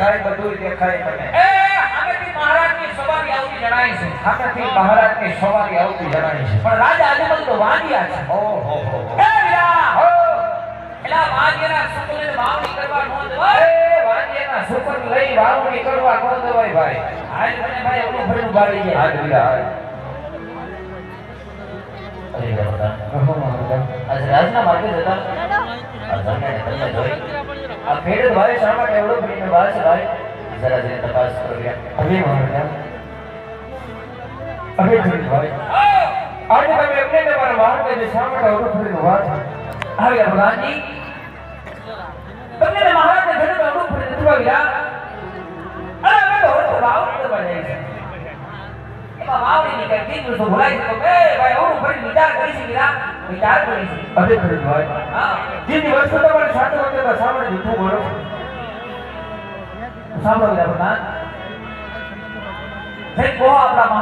દેખાય બધું દેખાય મને એ આમેથી મહારાજની સવારી આવતી જણાય છે. સામેથી મહારાજની સવારી આવતી જણાય છે પણ રાજા આજુબાજુ તો વાંઢિયા છે. ઓહો એ વીરા! હો એલા વાંઢિયાના સુકલને વાવણી કરવા નો દેવાય. એ વાંજેના સુપર લઈ વાવણી કરવા નો દેવાય ભાઈ આજ મને ભાઈ ઓલું ભરેલું બાળી જાય. હાલ વીરા હાલ અરે ભગવાન, કહો મહારાજ આજ રાજના માર્ગે જતા આ ધન્યને તમને જોઈ આ ખેડૂત ભાઈ શા માટે એવડો ભરીને બહાર છે ભાઈ? જરા જઈને તપાસ કરો વીરા. હવે મહારાજ હવે ખરી ભાઈ આજે તમે એમને ને મારા વાહન ને શા માટે અવરું ફરીને વાત હવે ભગવાનજી તમને મહારાજને ઘરે અવળું ફરીને દીધું વીરા. અરે અમે તો હવે વાવણી કરવા જાય છે. એમાં વાવણીની કઈ કીધું તો ભૂલાઈ જતો. એ ભાઈ અવળું ફરીને વિચાર કરી છે વીરા. વિચાર કરી છે. હવે ખરી ભાઈ હા જેની વસ્તુ તમારી સાથે વખતે તો સાંભળે દીધું બોલો સાંભળો વીરા ભગવાન. જય કહો આપણા મહારાજ